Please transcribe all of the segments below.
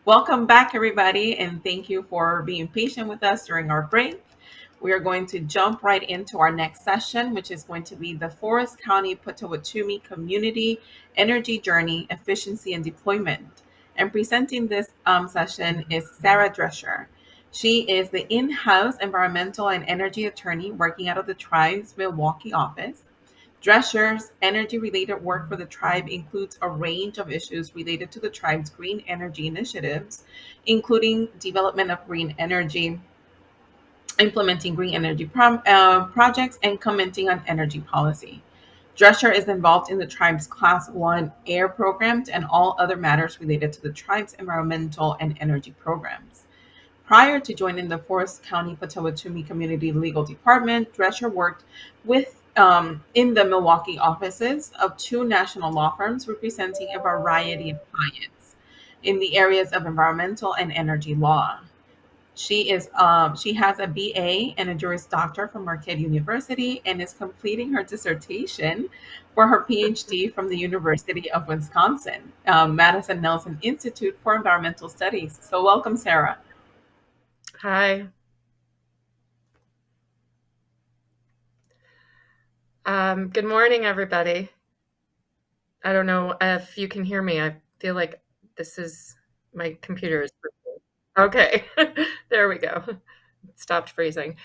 Welcome back, everybody, and thank you for being patient with us during our break. We are going to jump right into our next session, which is going to be the Forest County Potawatomi Community Energy Journey, Efficiency and Deployment. And presenting this session is Sarah Drescher. She is the in-house environmental and energy attorney working out of the tribe's Milwaukee office. Drescher's energy-related work for the tribe includes a range of issues related to the tribe's green energy initiatives, including development of green energy, implementing green energy projects, and commenting on energy policy. Drescher is involved in the tribe's Class 1 air programs and all other matters related to the tribe's environmental and energy programs. Prior to joining the Forest County Potawatomi Community Legal Department, Drescher worked in the Milwaukee offices of two national law firms representing a variety of clients in the areas of environmental and energy law. She has a BA and a Juris Doctor from Marquette University and is completing her dissertation for her PhD from the University of Wisconsin, Madison Nelson Institute for Environmental Studies. So welcome, Sarah. Hi. Good morning, everybody. I don't know if you can hear me. I feel like my computer is freezing. Okay, there we go. It stopped freezing.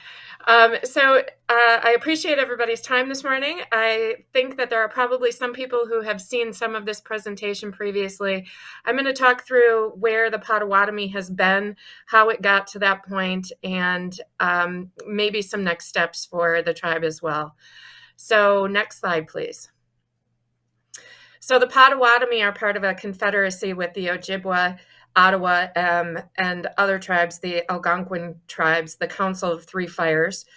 I appreciate everybody's time this morning. I think that there are probably some people who have seen some of this presentation previously. I'm going to talk through where the Potawatomi has been, how it got to that point, and maybe some next steps for the tribe as well. So next slide, please. So the Potawatomi are part of a confederacy with the Ojibwa, Ottawa, and other tribes, the Algonquin tribes, the Council of Three Fires.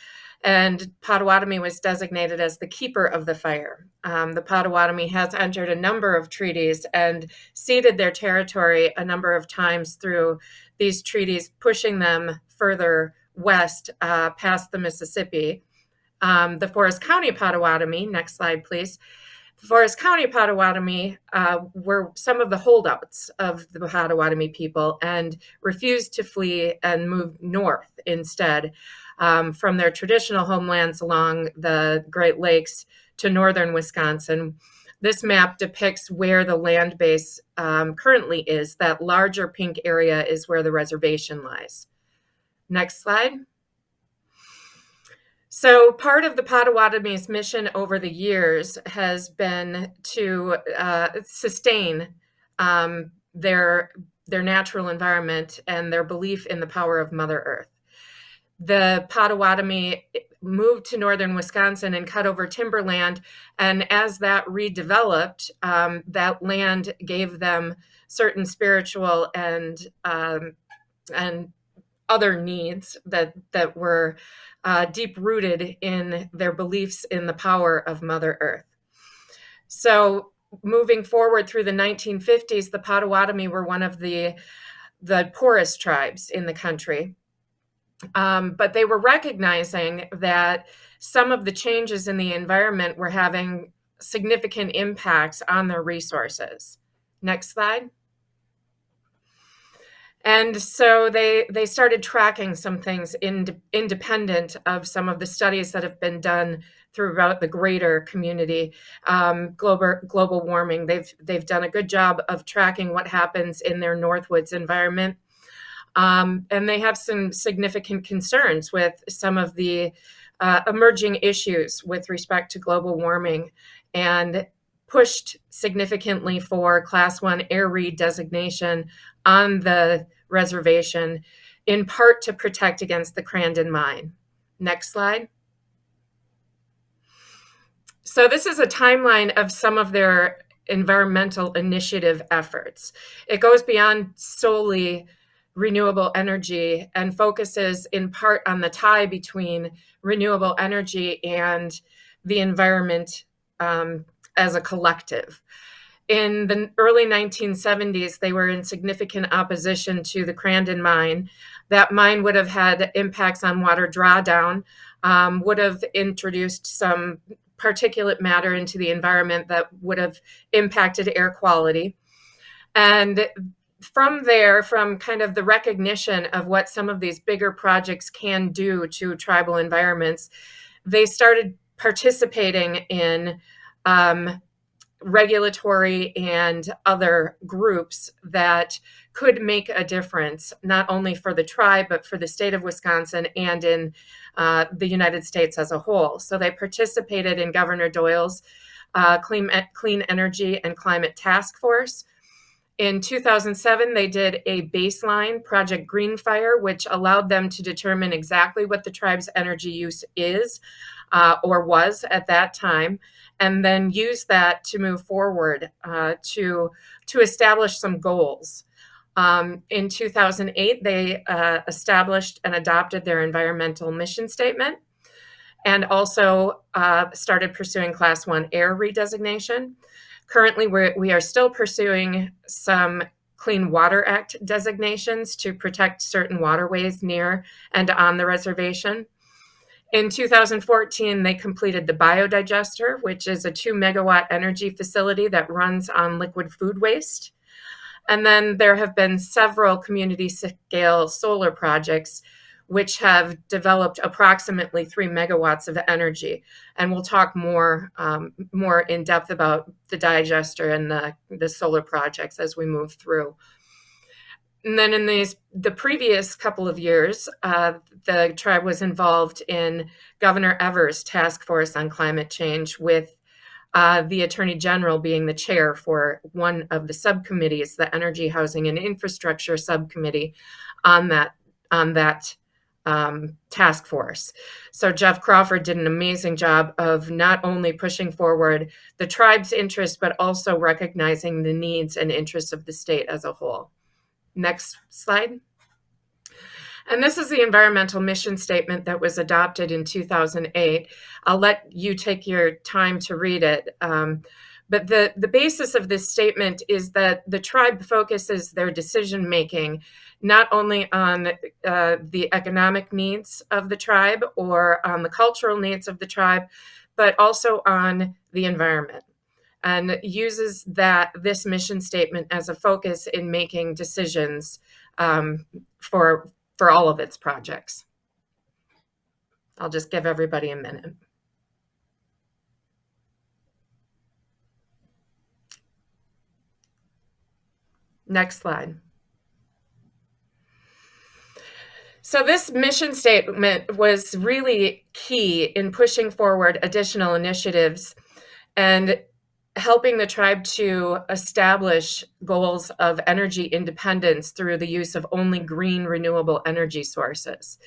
And Potawatomi was designated as the keeper of the fire. The Potawatomi has entered a number of treaties and ceded their territory a number of times through these treaties, pushing them further west past the Mississippi. The Forest County Potawatomi, next slide, please. Forest County Potawatomi were some of the holdouts of the Potawatomi people and refused to flee and moved north instead from their traditional homelands along the Great Lakes to northern Wisconsin. This map depicts where the land base currently is. That larger pink area is where the reservation lies. Next slide. So part of the Potawatomi's mission over the years has been to sustain their natural environment and their belief in the power of Mother Earth. The Potawatomi moved to northern Wisconsin and cut over timberland, and as that redeveloped, that land gave them certain spiritual and other needs that were deep-rooted in their beliefs in the power of Mother Earth. So moving forward through the 1950s, the Potawatomi were one of the poorest tribes in the country. But they were recognizing that some of the changes in the environment were having significant impacts on their resources. Next slide. And so they started tracking some things independent of some of the studies that have been done throughout the greater community. Global warming, they've done a good job of tracking what happens in their Northwoods environment. And they have some significant concerns with some of the emerging issues with respect to global warming, and pushed significantly for Class 1 air read designation on the reservation, in part to protect against the Crandon mine. Next slide. So this is a timeline of some of their environmental initiative efforts. It goes beyond solely renewable energy and focuses in part on the tie between renewable energy and the environment as a collective. In the early 1970s, they were in significant opposition to the Crandon mine. That mine would have had impacts on water drawdown, would have introduced some particulate matter into the environment that would have impacted air quality. And from there, from kind of the recognition of what some of these bigger projects can do to tribal environments, they started participating in regulatory and other groups that could make a difference, not only for the tribe, but for the state of Wisconsin and in the United States as a whole. So they participated in Governor Doyle's Clean Energy and Climate Task Force. In 2007, they did a baseline, Project Greenfire, which allowed them to determine exactly what the tribe's energy use is or was at that time, and then use that to move forward to establish some goals. In 2008, they established and adopted their environmental mission statement, and also started pursuing Class 1 air redesignation. Currently, we are still pursuing some Clean Water Act designations to protect certain waterways near and on the reservation. In 2014, they completed the Biodigester, which is a 2-megawatt energy facility that runs on liquid food waste. And then there have been several community-scale solar projects which have developed approximately 3 megawatts of energy. And we'll talk more in depth about the digester and the solar projects as we move through. And then in the previous couple of years, the tribe was involved in Governor Evers' task force on climate change, with the Attorney General being the chair for one of the subcommittees, the Energy, Housing, and Infrastructure Subcommittee, on that task force. So Jeff Crawford did an amazing job of not only pushing forward the tribe's interests, but also recognizing the needs and interests of the state as a whole. Next slide. And this is the environmental mission statement that was adopted in 2008. I'll let you take your time to read it. But the basis of this statement is that the tribe focuses their decision-making not only on the economic needs of the tribe or on the cultural needs of the tribe, but also on the environment, and uses this mission statement as a focus in making decisions for all of its projects. I'll just give everybody a minute. Next slide. So this mission statement was really key in pushing forward additional initiatives and helping the tribe to establish goals of energy independence through the use of only green renewable energy sources.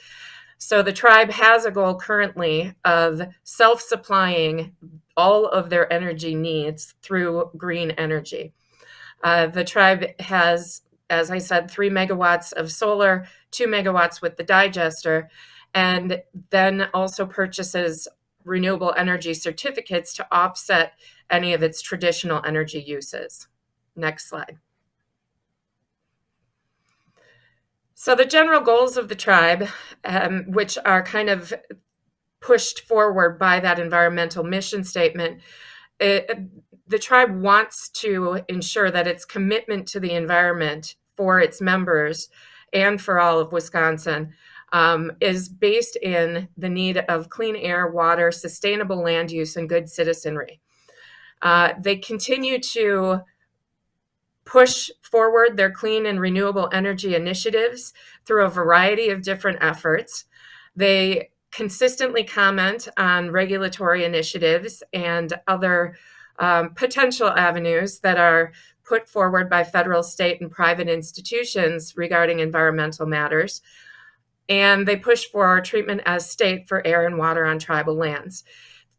So the tribe has a goal currently of self-supplying all of their energy needs through green energy. The tribe has, as I said, 3 megawatts of solar, 2 megawatts with the digester, and then also purchases renewable energy certificates to offset any of its traditional energy uses. Next slide. So the general goals of the tribe, which are kind of pushed forward by that environmental mission statement, the tribe wants to ensure that its commitment to the environment for its members and for all of Wisconsin is based in the need of clean air, water, sustainable land use, and good citizenry. They continue to push forward their clean and renewable energy initiatives through a variety of different efforts. They consistently comment on regulatory initiatives and other potential avenues that are put forward by federal, state, and private institutions regarding environmental matters. And they push for treatment as state for air and water on tribal lands.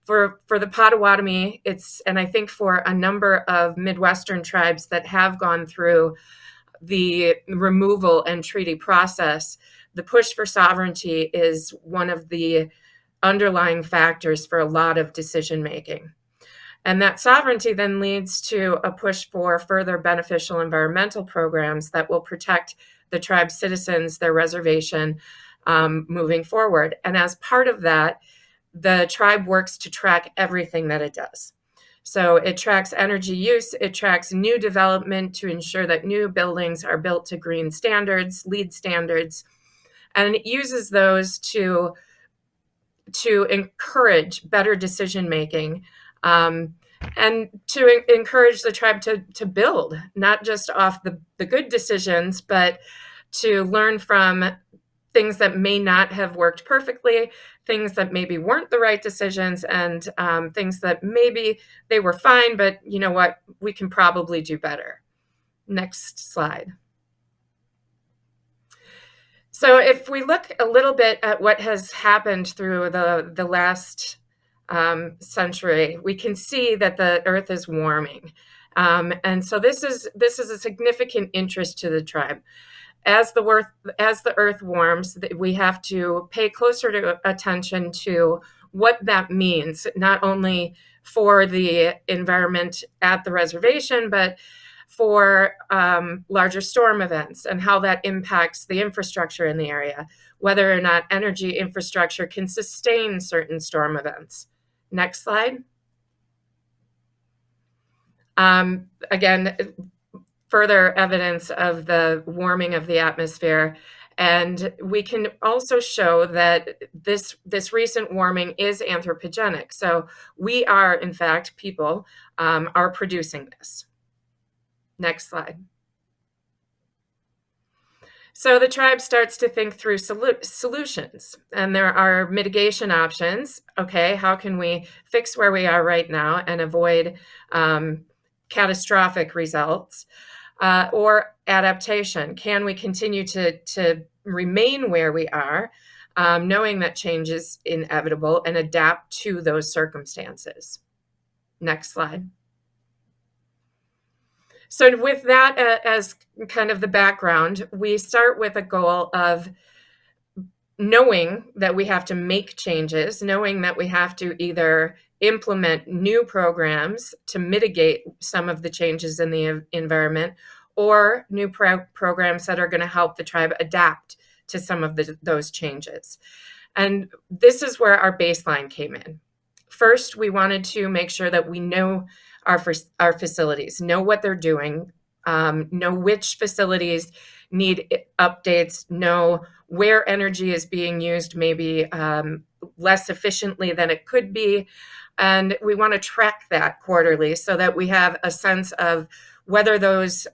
For the Potawatomi, and I think for a number of Midwestern tribes that have gone through the removal and treaty process, the push for sovereignty is one of the underlying factors for a lot of decision making. And that sovereignty then leads to a push for further beneficial environmental programs that will protect the tribe's citizens, their reservation, moving forward. And as part of that, the tribe works to track everything that it does. So it tracks energy use, it tracks new development to ensure that new buildings are built to green standards, LEED standards, and it uses those to encourage better decision making, and to encourage the tribe to build, not just off the good decisions, but to learn from things that may not have worked perfectly, things that maybe weren't the right decisions, and things that maybe they were fine, but you know what, we can probably do better. Next slide. So if we look a little bit at what has happened through the last century, we can see that the Earth is warming. And so this is a significant interest to the tribe. As the Earth warms, we have to pay closer attention to what that means, not only for the environment at the reservation, but for larger storm events and how that impacts the infrastructure in the area, whether or not energy infrastructure can sustain certain storm events. Next slide. Again, further evidence of the warming of the atmosphere. And we can also show that this recent warming is anthropogenic. So we are, in fact, people are producing this. Next slide. So the tribe starts to think through solutions, and there are mitigation options. Okay, how can we fix where we are right now and avoid catastrophic results? Or adaptation. Can we continue to remain where we are, knowing that change is inevitable, and adapt to those circumstances? Next slide. So with that as kind of the background, we start with a goal of knowing that we have to make changes, knowing that we have to either implement new programs to mitigate some of the changes in the environment, or new programs that are going to help the tribe adapt to some of those changes. And this is where our baseline came in. First, we wanted to make sure that we know our facilities, know what they're doing, know which facilities need updates, know where energy is being used maybe less efficiently than it could be. And we want to track that quarterly so that we have a sense of whether those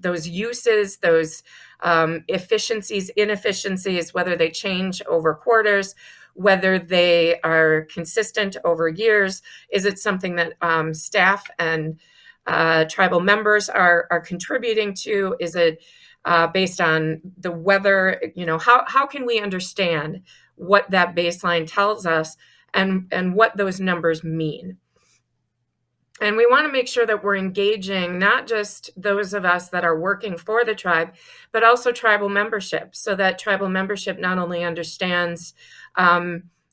uses, those efficiencies, inefficiencies, whether they change over quarters, whether they are consistent over years. Is it something that staff and tribal members are contributing to? Is it based on the weather? You know, how can we understand what that baseline tells us and what those numbers mean? And we want to make sure that we're engaging not just those of us that are working for the tribe, but also tribal membership, so that tribal membership not only understands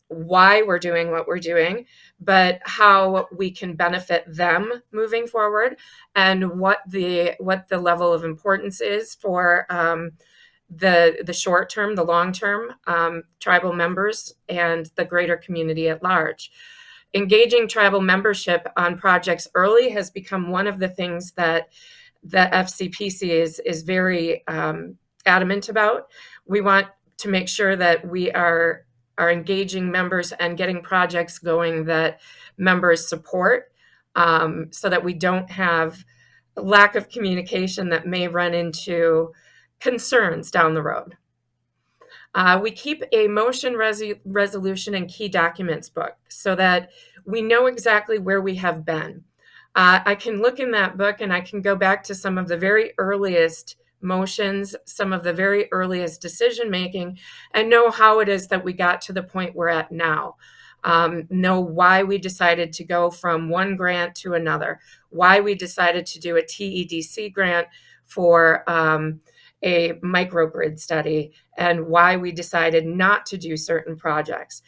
why we're doing what we're doing, but how we can benefit them moving forward, and what the level of importance is for the short term, the long term, tribal members and the greater community at large. Engaging tribal membership on projects early has become one of the things that the FCPC is very adamant about. We want to make sure that we are engaging members and getting projects going that members support, so that we don't have lack of communication that may run into concerns down the road. We keep a motion resolution and key documents book so that we know exactly where we have been. I can look in that book and I can go back to some of the very earliest motions, some of the very earliest decision making, and know how it is that we got to the point we're at now. Know why we decided to go from one grant to another, why we decided to do a TEDC grant for a microgrid study, and why we decided not to do certain projects.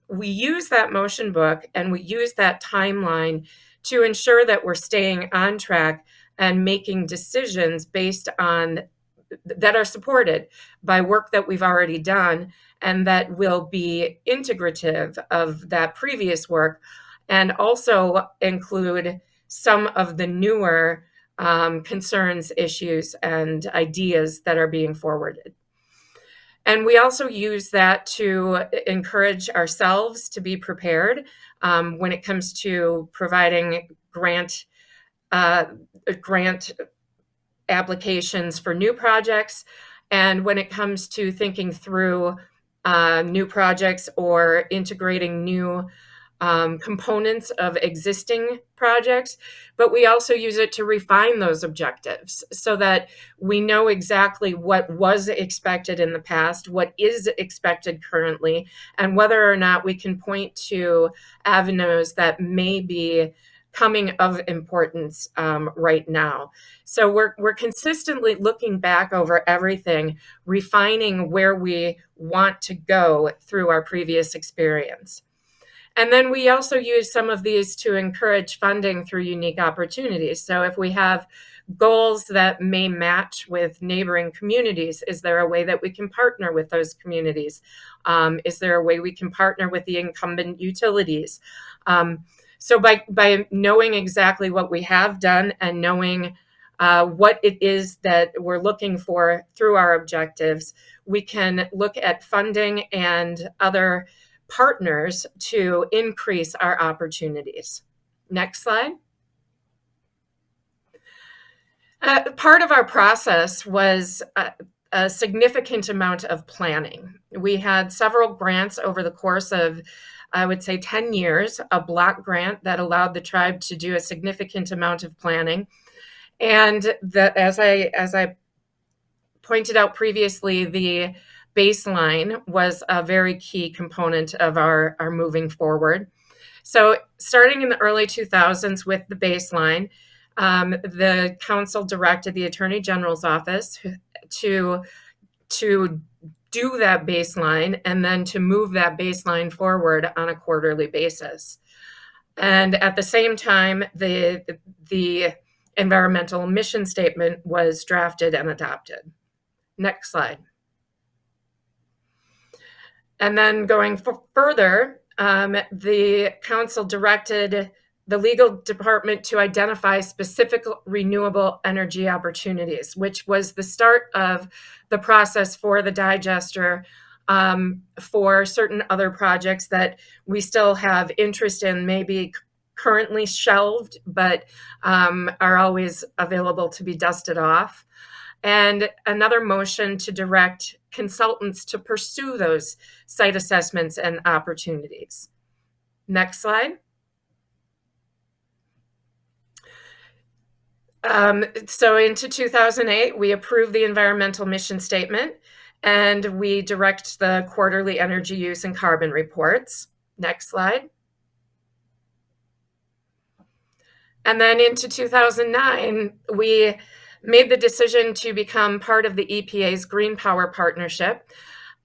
We use that motion book and we use that timeline to ensure that we're staying on track and making decisions based on that are supported by work that we've already done and that will be integrative of that previous work, and also include some of the newer concerns, issues, and ideas that are being forwarded. And we also use that to encourage ourselves to be prepared when it comes to providing grant applications for new projects, and when it comes to thinking through new projects or integrating new components of existing projects. But we also use it to refine those objectives so that we know exactly what was expected in the past, what is expected currently, and whether or not we can point to avenues that may be coming of importance right now. So we're consistently looking back over everything, refining where we want to go through our previous experience. And then we also use some of these to encourage funding through unique opportunities. So if we have goals that may match with neighboring communities, is there a way that we can partner with those communities? Is there a way we can partner with the incumbent utilities? So by knowing exactly what we have done and knowing what it is that we're looking for through our objectives, we can look at funding and other partners to increase our opportunities. Next slide. Part of our process was a significant amount of planning. We had several grants over the course of, I would say, 10 years, a block grant that allowed the tribe to do a significant amount of planning. And as I pointed out previously, the baseline was a very key component of our moving forward. So starting in the early 2000s with the baseline, the council directed the Attorney General's office to do that baseline and then to move that baseline forward on a quarterly basis. And at the same time, the environmental mission statement was drafted and adopted. Next slide. And then going further, the council directed the legal department to identify specific renewable energy opportunities, which was the start of the process for the digester, for certain other projects that we still have interest in, maybe currently shelved, but are always available to be dusted off. And another motion to direct consultants to pursue those site assessments and opportunities. Next slide. So into 2008, we approved the environmental mission statement and we direct the quarterly energy use and carbon reports. Next slide. And then into 2009, we made the decision to become part of the EPA's Green Power Partnership.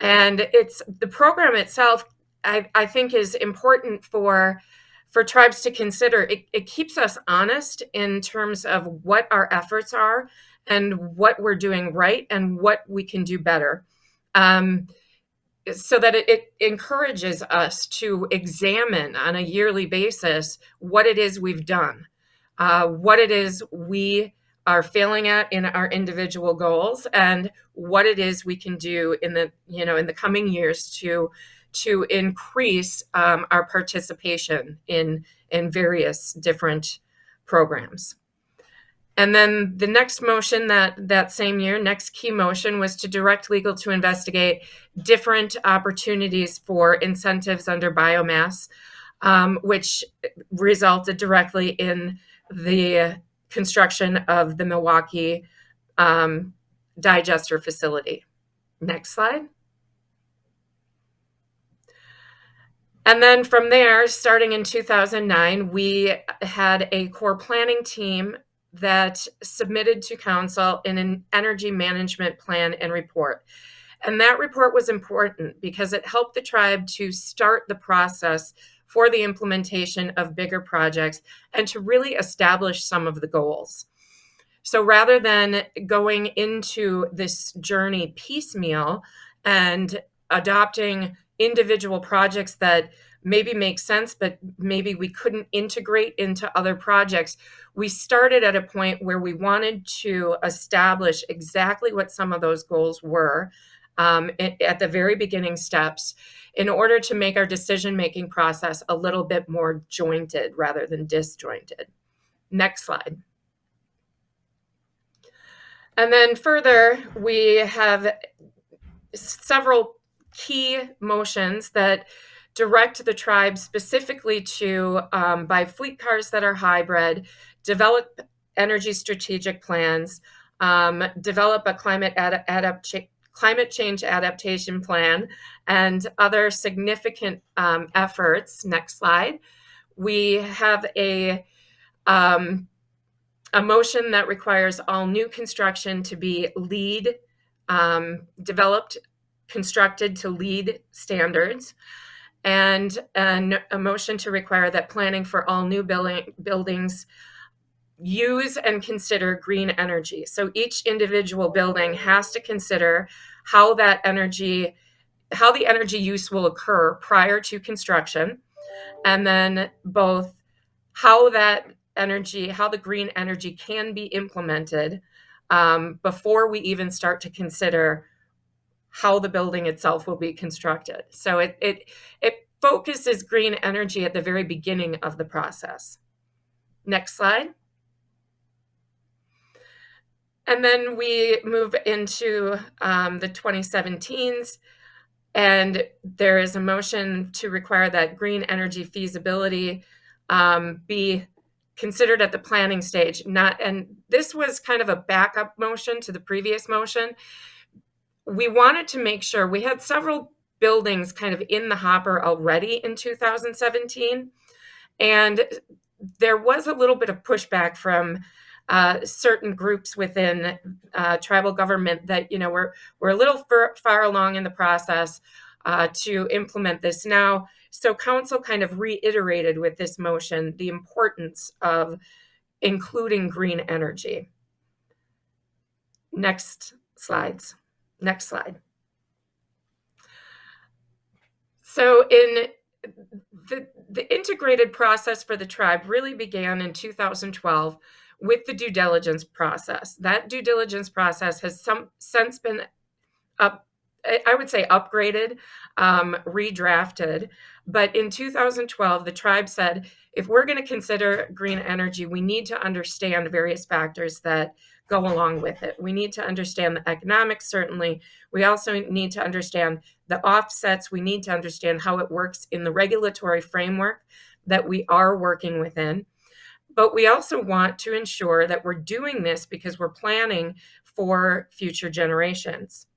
And the program itself, I think, is important for tribes to consider. It keeps us honest in terms of what our efforts are and what we're doing right and what we can do better. So that it encourages us to examine on a yearly basis what it is we've done, what it is we are failing at in our individual goals, and what it is we can do in the coming years to increase our participation in various different programs. And then the next motion that same year, next key motion, was to direct legal to investigate different opportunities for incentives under biomass, which resulted directly in the construction of the Milwaukee digester facility. Next slide. And then from there, starting in 2009, we had a core planning team that submitted to council an energy management plan and report. And that report was important because it helped the tribe to start the process for the implementation of bigger projects and to really establish some of the goals. So rather than going into this journey piecemeal and adopting individual projects that maybe make sense, but maybe we couldn't integrate into other projects. We started at a point where we wanted to establish exactly what some of those goals were at the very beginning steps in order to make our decision-making process a little bit more jointed rather than disjointed. Next slide. And then further, we have several key motions that direct the tribe specifically to buy fleet cars that are hybrid, develop energy strategic plans, develop a climate change adaptation plan, and other significant efforts. Next slide. We have a motion that requires all new construction to be LEED developed, constructed to LEED standards, and a motion to require that planning for all new buildings use and consider green energy. So each individual building has to consider how the energy use will occur prior to construction, and then both how the green energy can be implemented before we even start to consider how the building itself will be constructed. So it focuses green energy at the very beginning of the process. Next slide. And then we move into the 2017s, and there is a motion to require that green energy feasibility be considered at the planning stage. And this was kind of a backup motion to the previous motion. We wanted to make sure we had several buildings kind of in the hopper already in 2017, and there was a little bit of pushback from certain groups within tribal government that we're a little far along in the process to implement this now. So council kind of reiterated with this motion the importance of including green energy. Next slide. So in the integrated process for the tribe really began in 2012 with the due diligence process. That due diligence process has since been upgraded, redrafted. But in 2012, the tribe said, if we're going to consider green energy, we need to understand various factors that go along with it. We need to understand the economics, certainly. We also need to understand the offsets. We need to understand how it works in the regulatory framework that we are working within. But we also want to ensure that we're doing this because we're planning for future generations.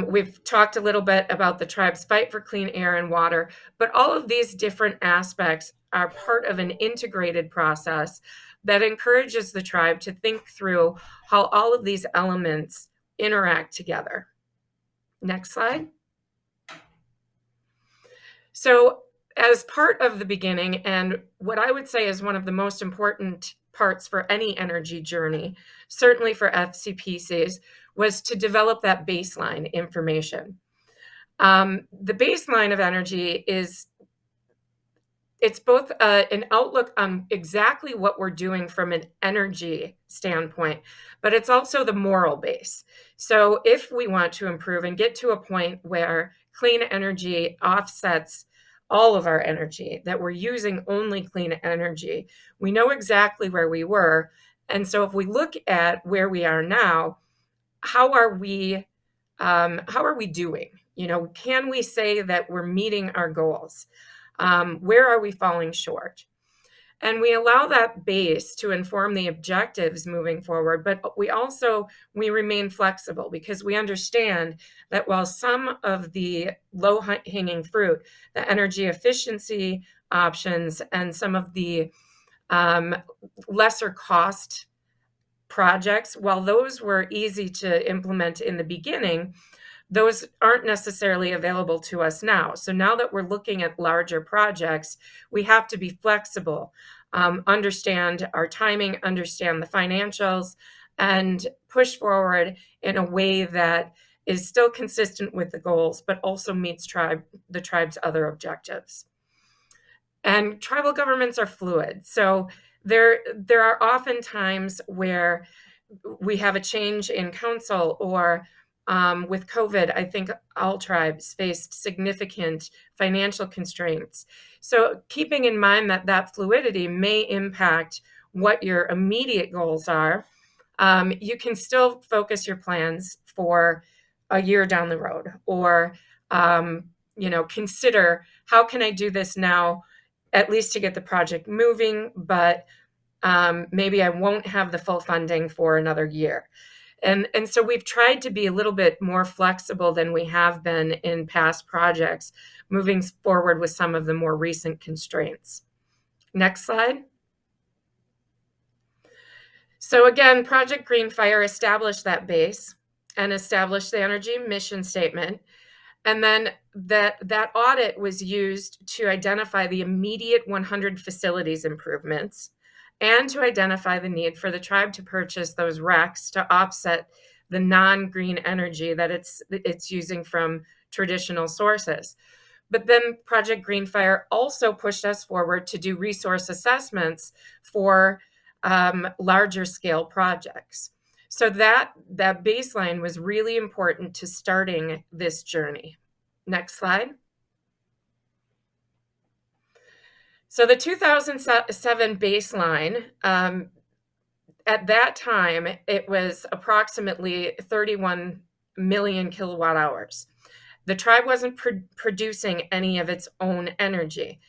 We've talked a little bit about the tribe's fight for clean air and water, but all of these different aspects are part of an integrated process that encourages the tribe to think through how all of these elements interact together. Next slide. So as part of the beginning, and what I would say is one of the most important parts for any energy journey, certainly for FCPCs, was to develop that baseline information. The baseline of energy it's both an outlook on exactly what we're doing from an energy standpoint, but it's also the moral base. So if we want to improve and get to a point where clean energy offsets all of our energy, that we're using only clean energy, we know exactly where we were. And so if we look at where we are now, how are we doing? Can we say that we're meeting our goals? Where are we falling short? And we allow that base to inform the objectives moving forward, but we remain flexible because we understand that while some of the low-hanging fruit, the energy efficiency options and some of the lesser cost projects, while those were easy to implement in the beginning, those aren't necessarily available to us now. So now that we're looking at larger projects, we have to be flexible, understand our timing, understand the financials, and push forward in a way that is still consistent with the goals, but also meets the tribe's other objectives. And tribal governments are fluid. So there are often times where we have a change in council, or with COVID, I think all tribes faced significant financial constraints. So keeping in mind that fluidity may impact what your immediate goals are, you can still focus your plans for a year down the road, or consider, how can I do this now, at least to get the project moving, but maybe I won't have the full funding for another year. And so we've tried to be a little bit more flexible than we have been in past projects, moving forward with some of the more recent constraints. Next slide. So again, Project Greenfire established that base and established the energy mission statement. And then that audit was used to identify the immediate 100 facilities improvements and to identify the need for the tribe to purchase those RECs to offset the non-green energy that it's using from traditional sources. But then Project Greenfire also pushed us forward to do resource assessments for larger scale projects. So that baseline was really important to starting this journey. Next slide. So the 2007 baseline, at that time, it was approximately 31 million kilowatt hours. The tribe wasn't producing any of its own energy.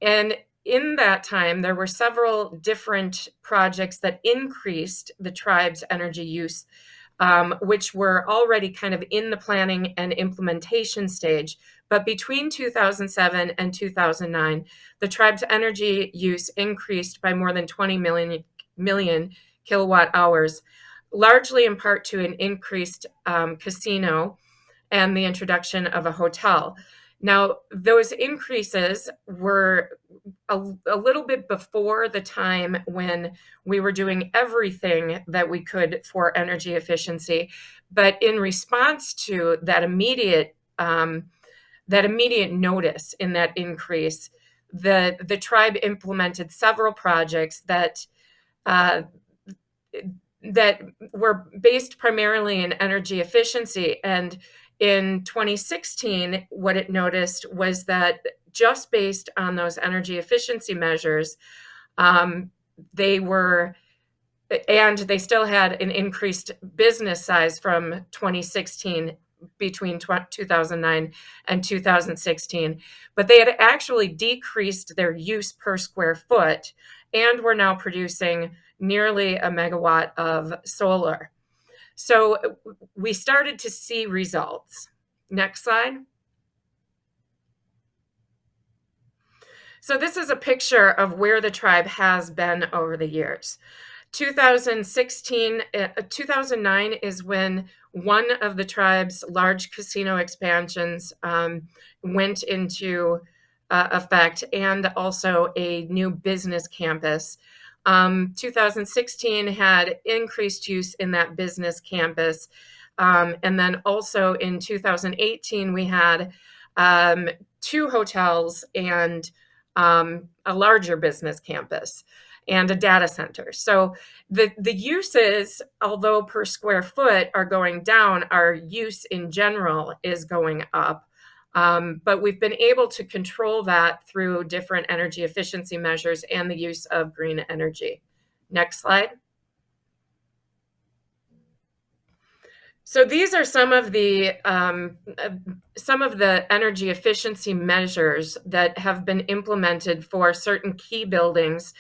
And in that time, there were several different projects that increased the tribe's energy use, which were already kind of in the planning and implementation stage. But between 2007 and 2009, the tribe's energy use increased by more than 20 million kilowatt hours, largely in part to an increased casino and the introduction of a hotel. Now, those increases were a little bit before the time when we were doing everything that we could for energy efficiency. But in response to that immediate notice in that increase, the tribe implemented several projects that were based primarily in energy efficiency. And in 2016, what it noticed was that just based on those energy efficiency measures, they still had an increased business size from 2016 between 2009 and 2016, but they had actually decreased their use per square foot and were now producing nearly a megawatt of solar. So we started to see results. Next slide. So this is a picture of where the tribe has been over the years. 2009 is when one of the tribe's large casino expansions went into effect, and also a new business campus. 2016 had increased use in that business campus. And then also in 2018, we had 2 hotels and a larger business campus and a data center. So the uses, although per square foot are going down, our use in general is going up. But we've been able to control that through different energy efficiency measures and the use of green energy. Next slide. So these are some of the energy efficiency measures that have been implemented for certain key buildings.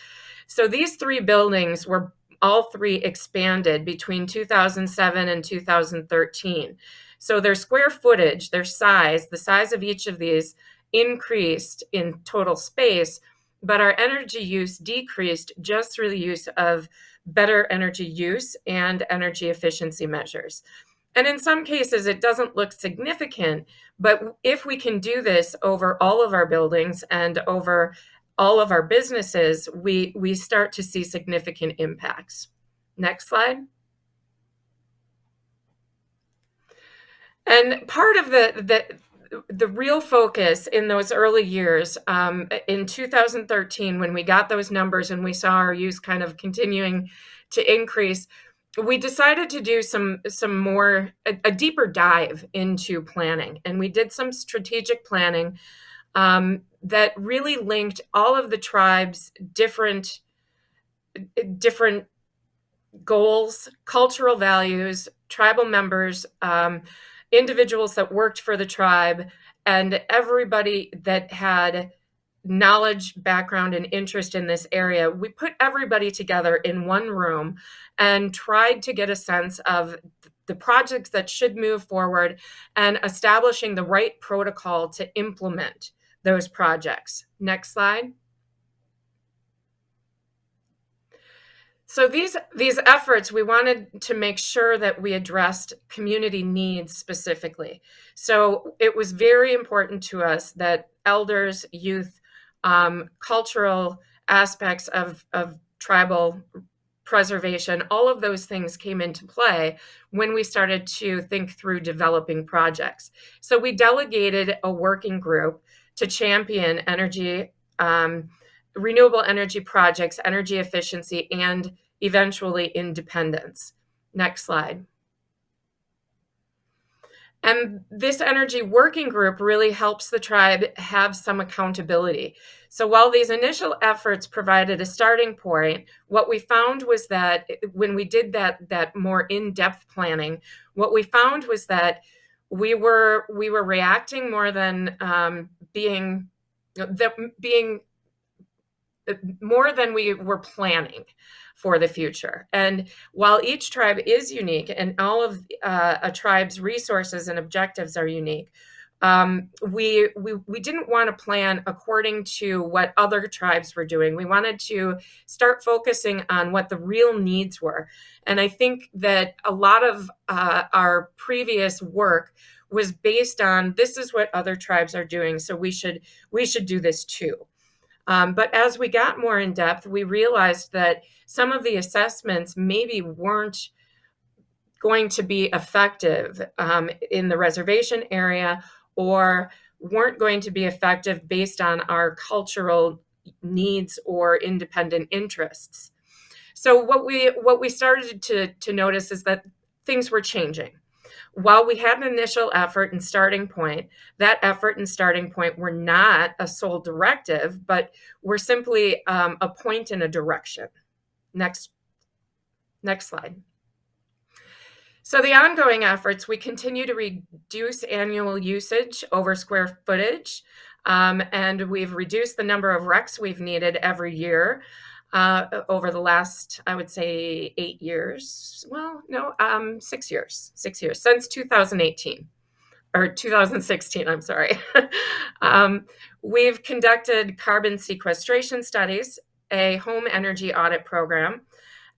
So these 3 buildings were all 3 expanded between 2007 and 2013. So their square footage, their size, the size of each of these increased in total space, but our energy use decreased just through the use of better energy use and energy efficiency measures. And in some cases, it doesn't look significant, but if we can do this over all of our buildings and over all of our businesses, we start to see significant impacts. Next slide. And part of the real focus in those early years, in 2013, when we got those numbers and we saw our use kind of continuing to increase, we decided to do a deeper dive into planning. And we did some strategic planning that really linked all of the tribes' different goals, cultural values, tribal members, individuals that worked for the tribe, and everybody that had knowledge, background, and interest in this area. We put everybody together in one room and tried to get a sense of the projects that should move forward and establishing the right protocol to implement those projects. Next slide. So these efforts, we wanted to make sure that we addressed community needs specifically. So it was very important to us that elders, youth, cultural aspects of tribal preservation, all of those things came into play when we started to think through developing projects. So we delegated a working group to champion energy, renewable energy projects, energy efficiency, and eventually independence. Next slide. And this energy working group really helps the tribe have some accountability. So while these initial efforts provided a starting point, what we found was that when we did that more in-depth planning, what we found was that we were reacting more than being more than we were planning for the future. And while each tribe is unique and all of a tribe's resources and objectives are unique, we didn't want to plan according to what other tribes were doing. We wanted to start focusing on what the real needs were. And I think that a lot of our previous work was based on, this is what other tribes are doing, so we should do this too. But as we got more in depth, we realized that some of the assessments maybe weren't going to be effective in the reservation area, or weren't going to be effective based on our cultural needs or independent interests. So what we started to notice is that things were changing. While we had an initial effort and starting point, that effort and starting point were not a sole directive, but were simply a point in a direction. Next slide. So the ongoing efforts, we continue to reduce annual usage over square footage, and we've reduced the number of RECs we've needed every year. Over the last, I would say, 8 years. Well, no, 6 years. 6 years since 2018 or 2016. I'm sorry. We've conducted carbon sequestration studies, a home energy audit program,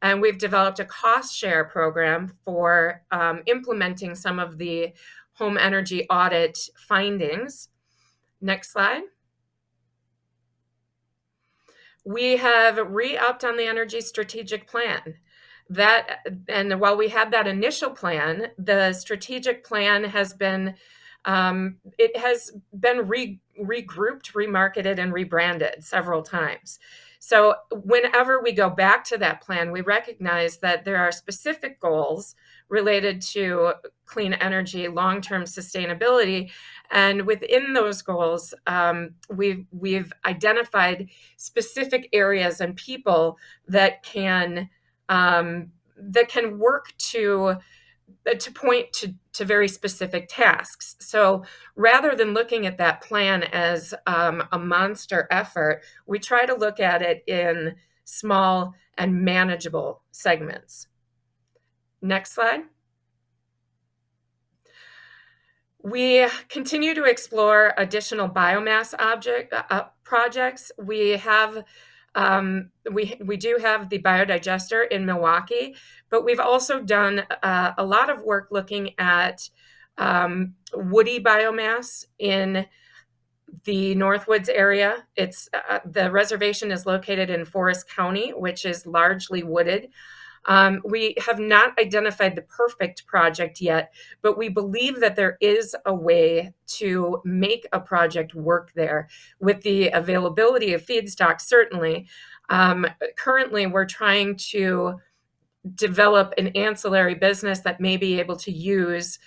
and we've developed a cost share program for implementing some of the home energy audit findings. Next slide. We have re-upped on the energy strategic plan. And while we had that initial plan, the strategic plan has been regrouped, remarketed, and rebranded several times. So whenever we go back to that plan, we recognize that there are specific goals related to clean energy, long-term sustainability. And within those goals, we've identified specific areas and people that can work to point to very specific tasks. So rather than looking at that plan as a monster effort, we try to look at it in small and manageable segments. Next slide. We continue to explore additional biomass projects. We have we do have the Biodigester in Milwaukee, but we've also done a lot of work looking at woody biomass in the Northwoods area. It's the reservation is located in Forest County, which is largely wooded. We have not identified the perfect project yet, but we believe that there is a way to make a project work there with the availability of feedstock, certainly. Currently, we're trying to develop an ancillary business that may be able to use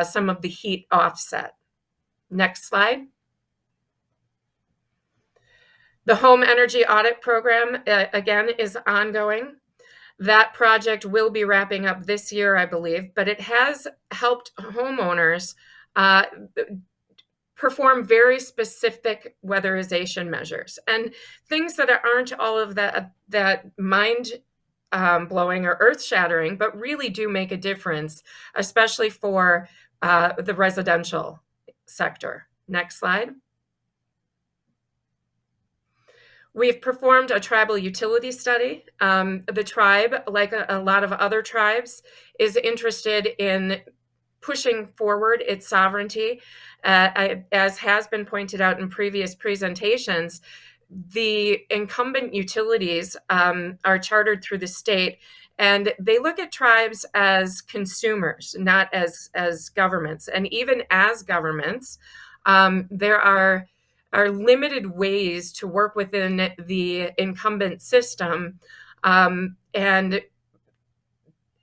some of the heat offset. Next slide. The home energy audit program, again, is ongoing. That project will be wrapping up this year, I believe, but it has helped homeowners perform very specific weatherization measures and things that aren't all of that mind blowing or earth shattering, but really do make a difference, especially for the residential sector. Next slide. We've performed a tribal utility study. The tribe, like a lot of other tribes, is interested in pushing forward its sovereignty. As has been pointed out in previous presentations, the incumbent utilities are chartered through the state, and they look at tribes as consumers, not as governments. And even as governments, there are limited ways to work within the incumbent system, and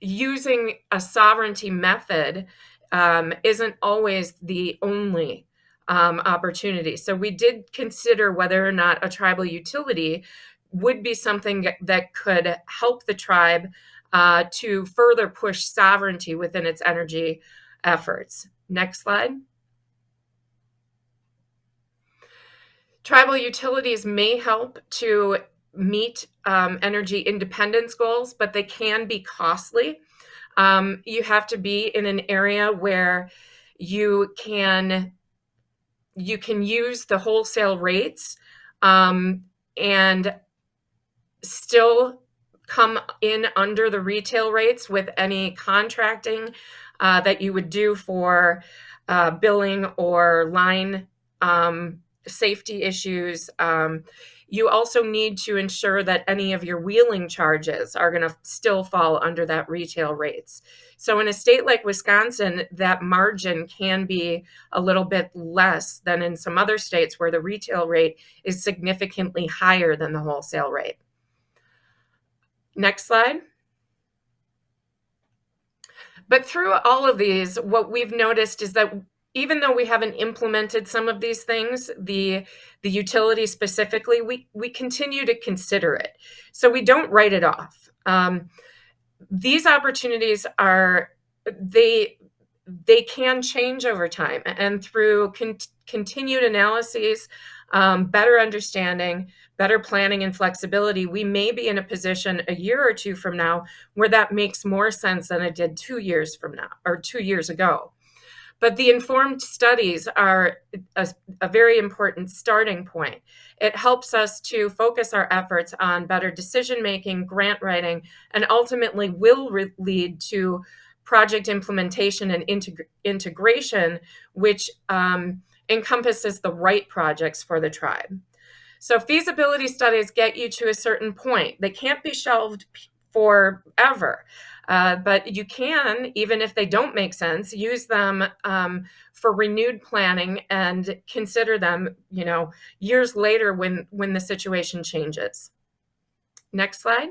using a sovereignty method isn't always the only opportunity. So we did consider whether or not a tribal utility would be something that could help the tribe to further push sovereignty within its energy efforts. Next slide. Tribal utilities may help to meet energy independence goals, but they can be costly. You have to be in an area where you can use the wholesale rates and still come in under the retail rates with any contracting that you would do for billing or line safety issues. You also need to ensure that any of your wheeling charges are going to still fall under that retail rates. So in a state like Wisconsin, that margin can be a little bit less than in some other states where the retail rate is significantly higher than the wholesale rate. Next slide. But through all of these, what we've noticed is that even though we haven't implemented some of these things, the utility specifically, we continue to consider it. So we don't write it off. These opportunities they can change over time, and through continued analyses, better understanding, better planning and flexibility, we may be in a position a year or two from now where that makes more sense than it did 2 years from now or 2 years ago. But the informed studies are a very important starting point. It helps us to focus our efforts on better decision-making, grant writing, and ultimately will lead to project implementation and integration, which encompasses the right projects for the tribe. So feasibility studies get you to a certain point. They can't be shelved forever. But you can, even if they don't make sense, use them for renewed planning and consider them, years later when the situation changes. Next slide.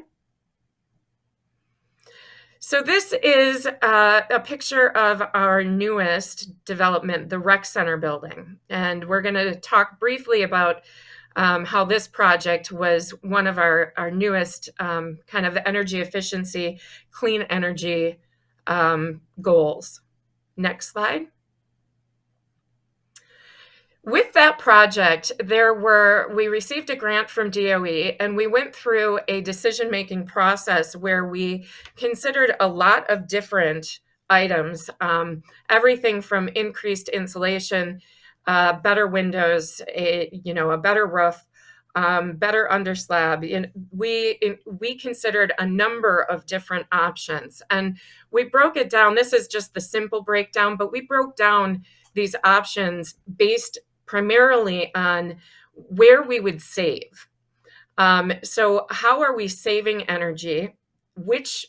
So this is a picture of our newest development, the Rec Center building. And we're going to talk briefly about how this project was one of our newest kind of energy efficiency, clean energy goals. Next slide. With that project, we received a grant from DOE, and we went through a decision-making process where we considered a lot of different items, everything from increased insulation, better windows, a better roof, better underslab. We considered a number of different options, and we broke it down. This is just the simple breakdown, but we broke down these options based primarily on where we would save. So how are we saving energy which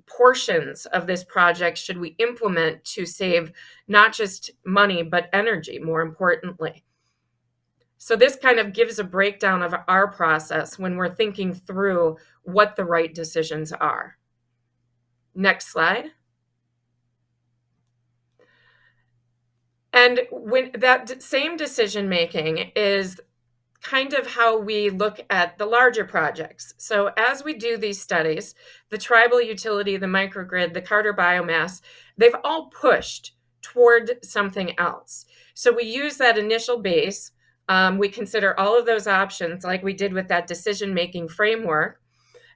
portions of this project should we implement to save not just money, but energy, more importantly. So this kind of gives a breakdown of our process when we're thinking through what the right decisions are. Next slide. And when that same decision making is kind of how we look at the larger projects. So as we do these studies, the tribal utility, the microgrid, the Carter biomass, they've all pushed toward something else. So we use that initial base. We consider all of those options like we did with that decision-making framework.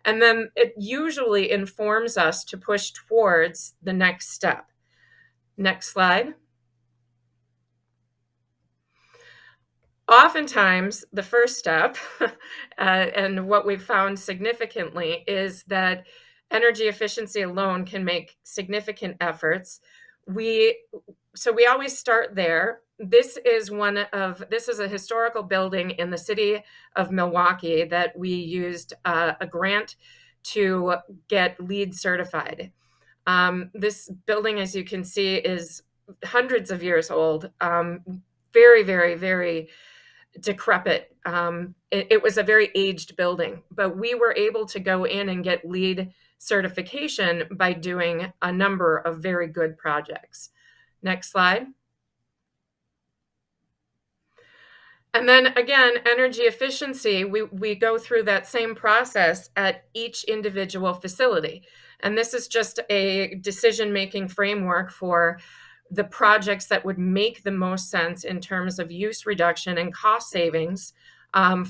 And then it usually informs us to push towards the next step. Next slide. Oftentimes, the first step, and what we've found significantly, is that energy efficiency alone can make significant efforts. So we always start there. This is a historical building in the city of Milwaukee that we used a grant to get LEED certified. This building, as you can see, is hundreds of years old. Very, very, very decrepit. It was a very aged building, but we were able to go in and get LEED certification by doing a number of very good projects. Next slide. And then again, energy efficiency, we go through that same process at each individual facility. And this is just a decision-making framework for the projects that would make the most sense in terms of use reduction and cost savings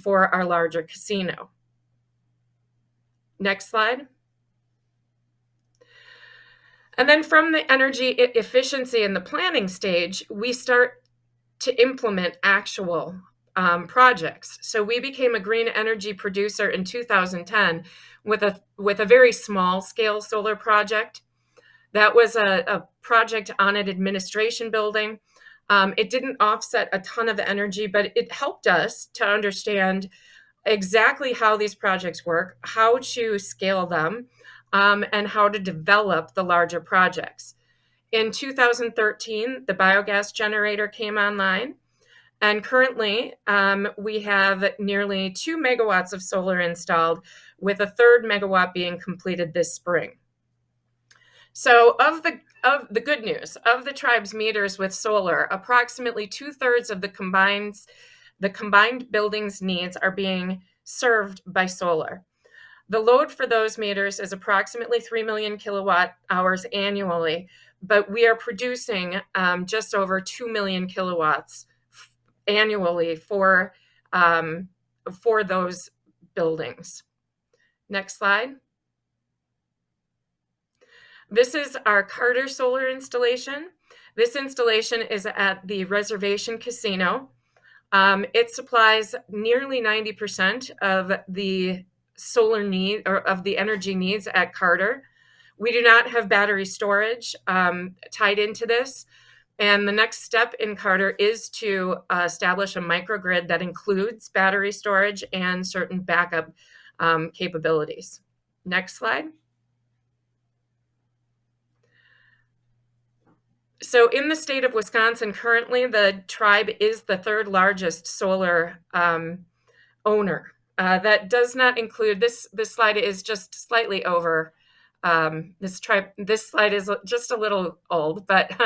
for our larger casino. Next slide. And then from the energy efficiency in the planning stage, we start to implement actual projects. So we became a green energy producer in 2010 with a very small scale solar project. That was a project on an administration building. It didn't offset a ton of energy, but it helped us to understand exactly how these projects work, how to scale them, and how to develop the larger projects. In 2013, the biogas generator came online. And currently, we have nearly 2 megawatts of solar installed, with a third megawatt being completed this spring. So of the good news, of the tribe's meters with solar, approximately 2/3 of the combined building's needs are being served by solar. The load for those meters is approximately 3 million kilowatt hours annually, but we are producing just over 2 million kilowatts annually for those buildings. Next slide. This is our Carter solar installation. This installation is at the Reservation Casino. It supplies nearly 90% of the solar need or of the energy needs at Carter. We do not have battery storage tied into this. And the next step in Carter is to establish a microgrid that includes battery storage and certain backup capabilities. Next slide. So in the state of Wisconsin, currently the tribe is the third largest solar owner. That does not include, this slide is just slightly over. This slide is just a little old, but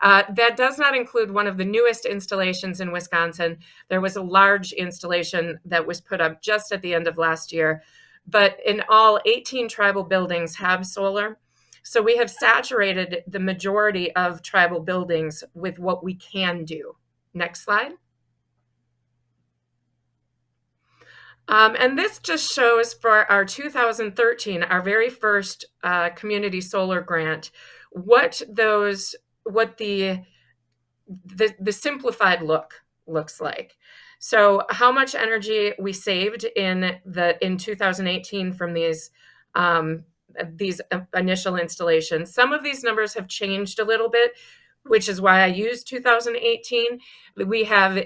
that does not include one of the newest installations in Wisconsin. There was a large installation that was put up just at the end of last year. But in all, 18 tribal buildings have solar. So we have saturated the majority of tribal buildings with what we can do. Next slide. And this just shows for our 2013, our very first community solar grant, what the simplified look looks like. So how much energy we saved in 2018 from these initial installations. Some of these numbers have changed a little bit. which is why I used 2018. We have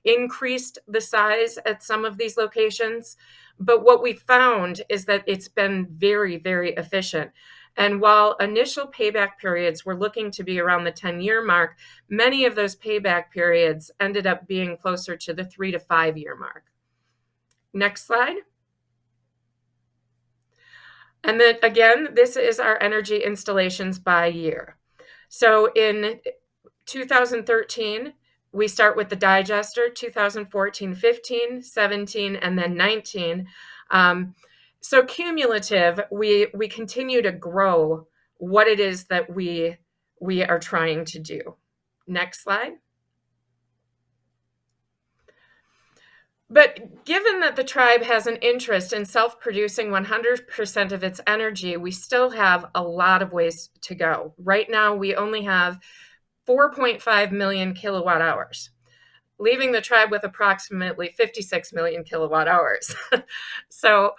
increased the size at some of these locations, but what we found is that it's been very, very efficient. And while initial payback periods were looking to be around the 10-year mark, many of those payback periods ended up being closer to the 3 to 5 year mark. Next slide. And then again, this is our energy installations by year. So in 2013, we start with the digester, 2014, 15, 17, and then 19. So cumulative, we continue to grow what it is that we are trying to do. Next slide. But given that the tribe has an interest in self-producing 100% of its energy, we still have a lot of ways to go. Right now, we only have 4.5 million kilowatt hours, leaving the tribe with approximately 56 million kilowatt hours. So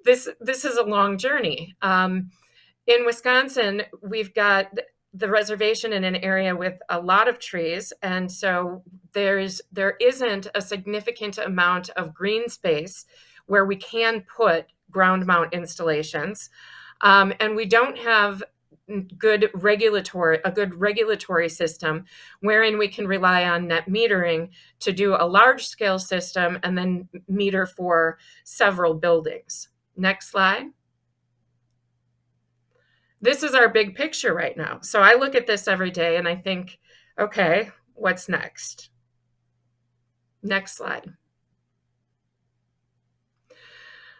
this is a long journey. In Wisconsin, we've got the reservation in an area with a lot of trees, and so there isn't a significant amount of green space where we can put ground mount installations, and we don't have a good regulatory system wherein we can rely on net metering to do a large scale system and then meter for several buildings. Next slide. This is our big picture right now. So I look at this every day and I think, okay, what's next? Next slide.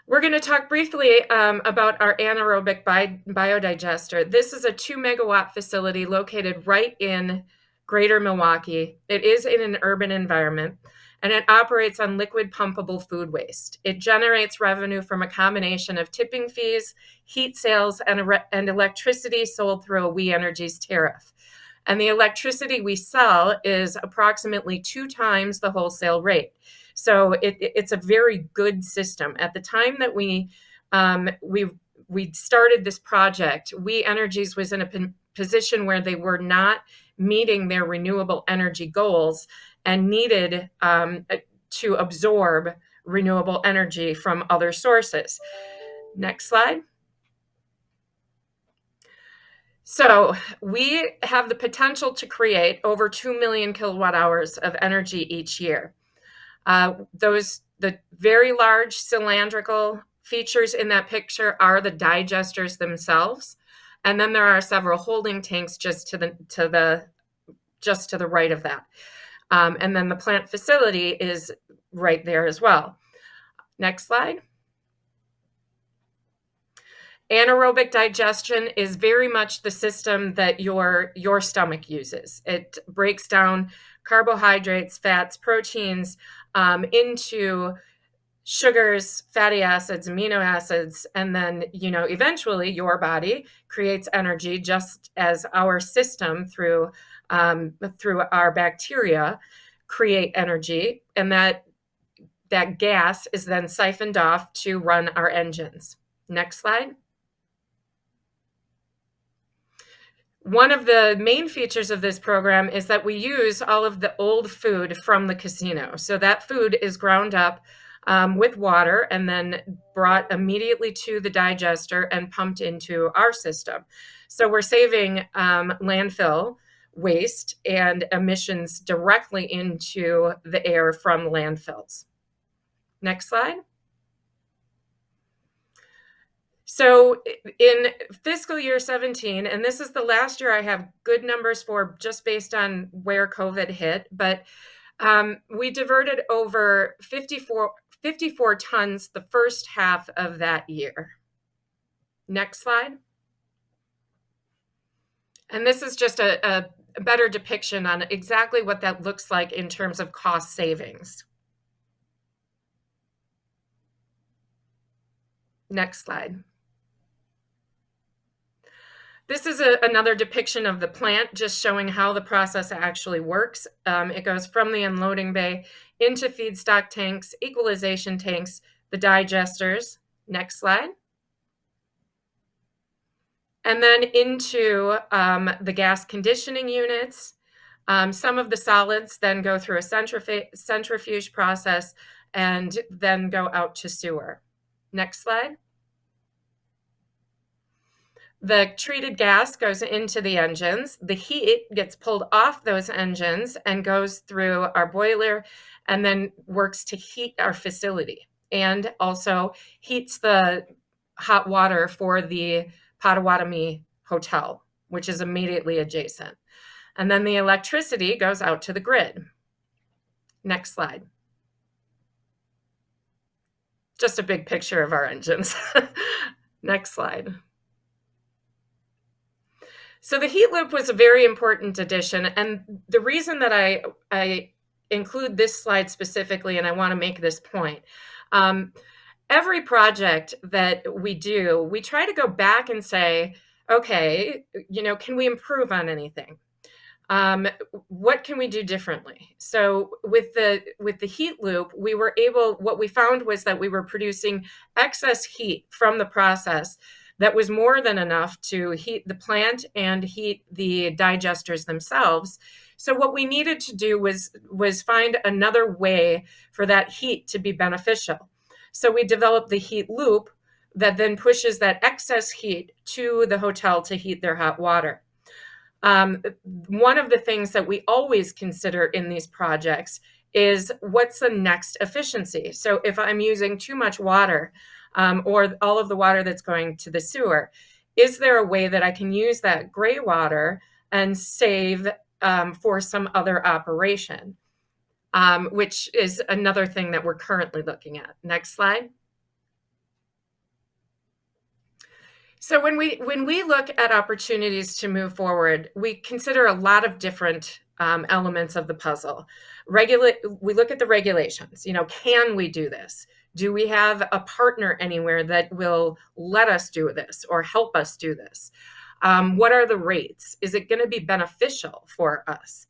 We're going to talk briefly about our anaerobic biodigester. This is a 2 megawatt facility located right in Greater Milwaukee. It is in an urban environment, and it operates on liquid pumpable food waste. It generates revenue from a combination of tipping fees, heat sales, and electricity sold through a We Energies tariff. And the electricity we sell is approximately 2 times the wholesale rate. So it's a very good system. At the time that we started this project, We Energies was in a position where they were not meeting their renewable energy goals and needed to absorb renewable energy from other sources. Next slide. So we have the potential to create over 2 million kilowatt hours of energy each year. The very large cylindrical features in that picture are the digesters themselves. And then there are several holding tanks just to the right of that. And then the plant facility is right there as well. Next slide. Anaerobic digestion is very much the system that your stomach uses. It breaks down carbohydrates, fats, proteins into sugars, fatty acids, amino acids, and then, eventually your body creates energy just as our system through our bacteria create energy, and that gas is then siphoned off to run our engines. Next slide. One of the main features of this program is that we use all of the old food from the casino. So that food is ground up with water and then brought immediately to the digester and pumped into our system. So we're saving landfill waste and emissions directly into the air from landfills. Next slide. So in fiscal year 17, and this is the last year I have good numbers for just based on where COVID hit, but we diverted over 54 tons the first half of that year. Next slide. And this is just a better depiction on exactly what that looks like in terms of cost savings. Next slide. This is another depiction of the plant, just showing how the process actually works. It goes from the unloading bay into feedstock tanks, equalization tanks, the digesters. Next slide. And then into the gas conditioning units, Some of the solids then go through a centrifuge process and then go out to sewer. Next slide. The treated gas goes into the engines. The heat gets pulled off those engines and goes through our boiler and then works to heat our facility, and also heats the hot water for the Potawatomi hotel, which is immediately adjacent. And then the electricity goes out to the grid. Next slide. Just a big picture of our engines. Next slide. So the heat loop was a very important addition. And the reason that I include this slide specifically, and I want to make this point, every project that we do, we try to go back and say, okay, can we improve on anything? What can we do differently? So with the heat loop, what we found was that we were producing excess heat from the process that was more than enough to heat the plant and heat the digesters themselves. So what we needed to do was find another way for that heat to be beneficial. So we developed the heat loop that then pushes that excess heat to the hotel to heat their hot water. One of the things that we always consider in these projects is what's the next efficiency. So if I'm using too much water, or all of the water that's going to the sewer, is there a way that I can use that gray water and save for some other operation, which is another thing that we're currently looking at. Next slide. So when we look at opportunities to move forward, we consider a lot of different elements of the puzzle. We look at the regulations. Can we do this? Do we have a partner anywhere that will let us do this or help us do this? What are the rates? Is it going to be beneficial for us?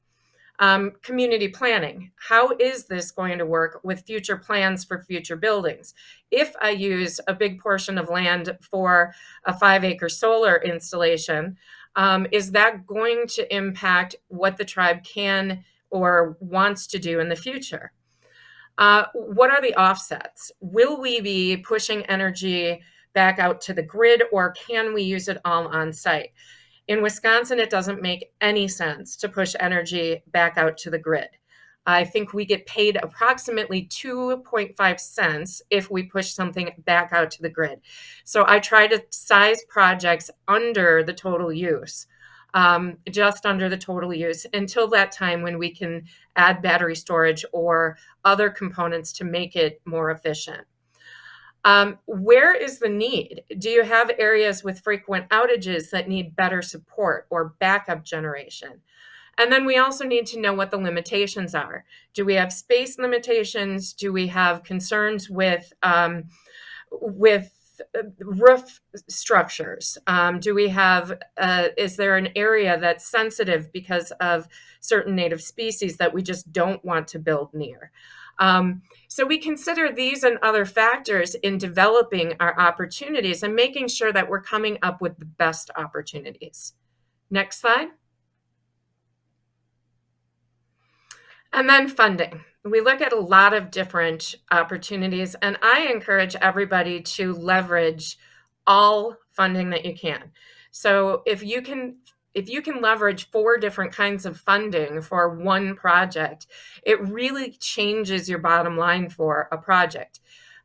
Community planning. How is this going to work with future plans for future buildings? If I use a big portion of land for a 5-acre solar installation, is that going to impact what the tribe can or wants to do in the future? What are the offsets? Will we be pushing energy back out to the grid, or can we use it all on site? In Wisconsin, it doesn't make any sense to push energy back out to the grid. I think we get paid approximately 2.5 cents if we push something back out to the grid. So I try to size projects under the total use, just under the total use, until that time when we can add battery storage or other components to make it more efficient. Where is the need? Do you have areas with frequent outages that need better support or backup generation? And then we also need to know what the limitations are. Do we have space limitations? Do we have concerns with roof structures? Do we have, is there an area that's sensitive because of certain native species that we just don't want to build near? So we consider these and other factors in developing our opportunities and making sure that we're coming up with the best opportunities. Next slide. And then funding. We look at a lot of different opportunities, and I encourage everybody to leverage all funding that you can. So if you can leverage 4 different kinds of funding for one project, it really changes your bottom line for a project.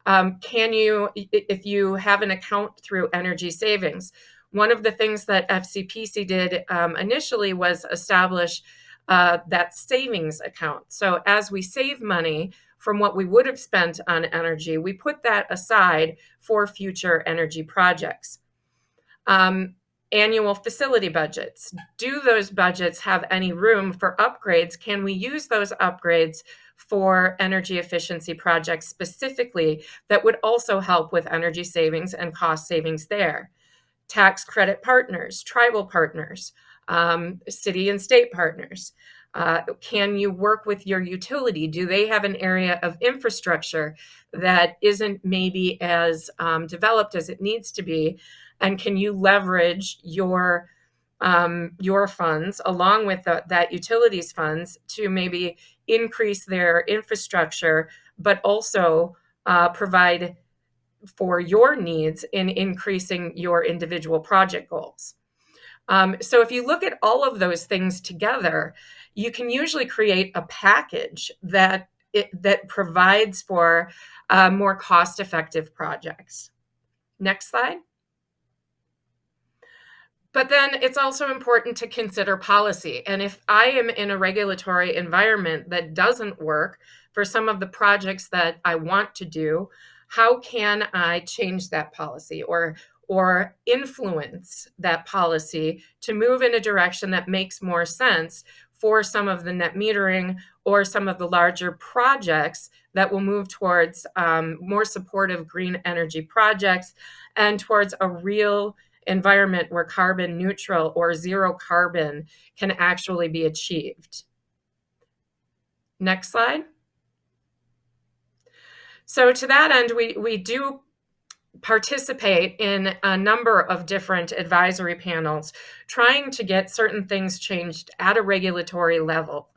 If you have an account through energy savings, one of the things that FCPC did initially was establish that savings account. So as we save money from what we would have spent on energy, we put that aside for future energy projects. Annual facility budgets. Do those budgets have any room for upgrades? Can we use those upgrades for energy efficiency projects specifically that would also help with energy savings and cost savings there? Tax credit partners, tribal partners, city and state partners. Can you work with your utility? Do they have an area of infrastructure that isn't maybe as developed as it needs to be? And can you leverage your your funds along with that utilities funds to maybe increase their infrastructure, but also provide for your needs in increasing your individual project goals. So if you look at all of those things together, you can usually create a package that provides for more cost-effective projects. Next slide. But then it's also important to consider policy. And if I am in a regulatory environment that doesn't work for some of the projects that I want to do, how can I change that policy or influence that policy to move in a direction that makes more sense for some of the net metering or some of the larger projects that will move towards more supportive green energy projects and towards a real environment where carbon neutral or zero carbon can actually be achieved. Next slide. So to that end, we do participate in a number of different advisory panels, trying to get certain things changed at a regulatory level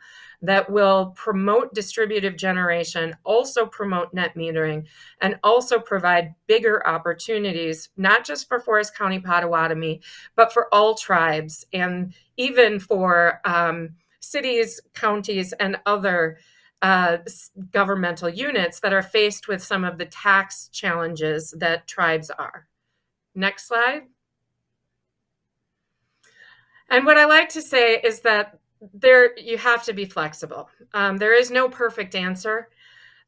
that will promote distributive generation, also promote net metering, and also provide bigger opportunities, not just for Forest County Potawatomi, but for all tribes, and even for cities, counties, and other governmental units that are faced with some of the tax challenges that tribes are. Next slide. And what I like to say is that you have to be flexible. There is no perfect answer.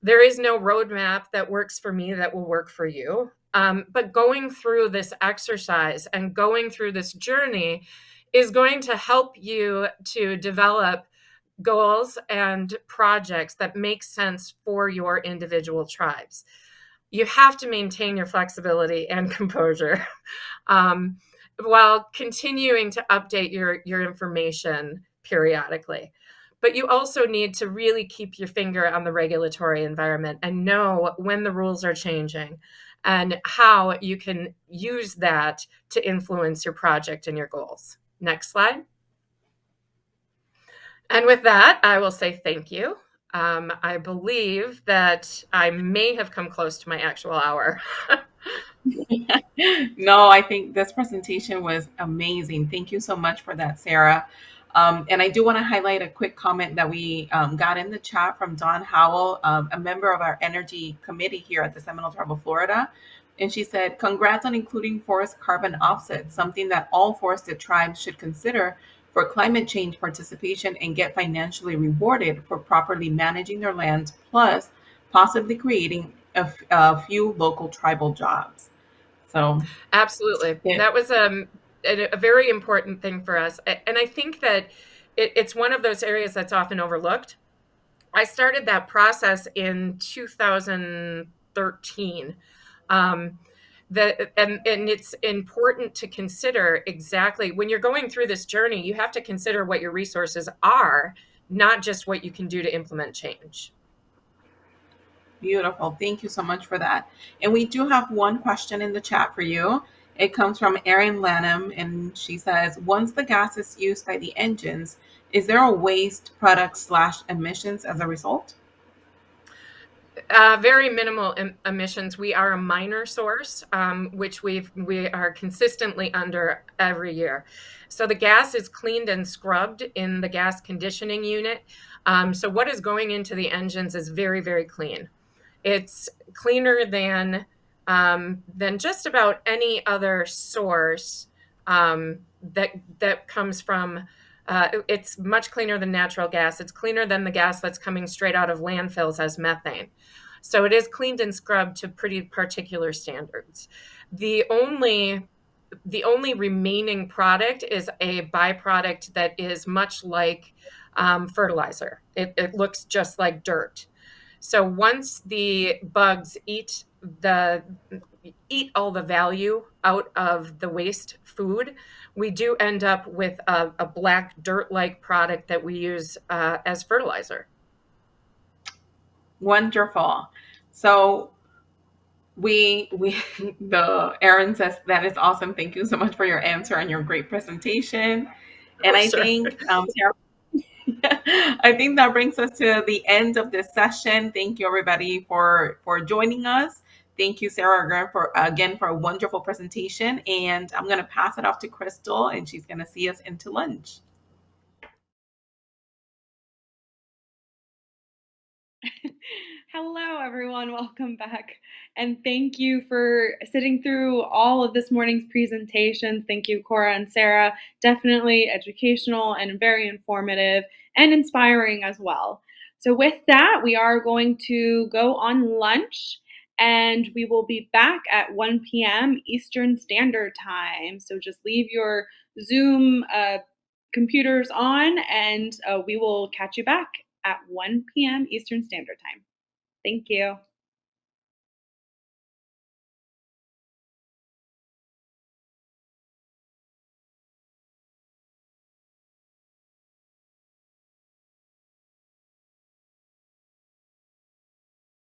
There is no roadmap that works for me that will work for you. But going through this exercise and going through this journey is going to help you to develop goals and projects that make sense for your individual tribes. You have to maintain your flexibility and composure while continuing to update your information periodically. But you also need to really keep your finger on the regulatory environment and know when the rules are changing and how you can use that to influence your project and your goals. Next slide. And with that, I will say thank you. I believe that I may have come close to my actual hour. No, I think this presentation was amazing. Thank you so much for that, Sarah. And I do want to highlight a quick comment that we got in the chat from Dawn Howell, a member of our energy committee here at the Seminole Tribe of Florida. And she said, congrats on including forest carbon offsets, something that all forested tribes should consider for climate change participation and get financially rewarded for properly managing their lands, plus possibly creating a few local tribal jobs. So Absolutely. That was a very important thing for us. And I think that it's one of those areas that's often overlooked. I started that process in 2013. And it's important to consider exactly when you're going through this journey, you have to consider what your resources are, not just what you can do to implement change. Beautiful. Thank you so much for that. And we do have one question in the chat for you. It comes from Erin Lanham, and she says, once the gas is used by the engines, is there a waste product / emissions as a result? Very minimal emissions. We are a minor source, which we are consistently under every year. So the gas is cleaned and scrubbed in the gas conditioning unit. So what is going into the engines is very, very clean. It's cleaner than just about any other source that comes from. It's much cleaner than natural gas. It's cleaner than the gas that's coming straight out of landfills as methane. So it is cleaned and scrubbed to pretty particular standards. The only remaining product is a byproduct that is much like fertilizer. It looks just like dirt. So once the bugs eat all the value out of the waste food, we do end up with a black dirt-like product that we use as fertilizer. Wonderful. So we the Aaron says that is awesome. Thank you so much for your answer and your great presentation. And Oh, I sure. think Sarah, I think that brings us to the end of this session. Thank you everybody for joining us. Thank you, Sarah, again for a wonderful presentation. And I'm going to pass it off to Crystal, and she's going to see us into lunch. Hello, everyone. Welcome back. And thank you for sitting through all of this morning's presentations. Thank you, Cora and Sarah. Definitely educational and very informative and inspiring as well. So, with that, we are going to go on lunch and we will be back at 1 p.m. Eastern Standard Time. So, just leave your Zoom computers on and we will catch you back at 1 p.m. Eastern Standard Time. Thank you.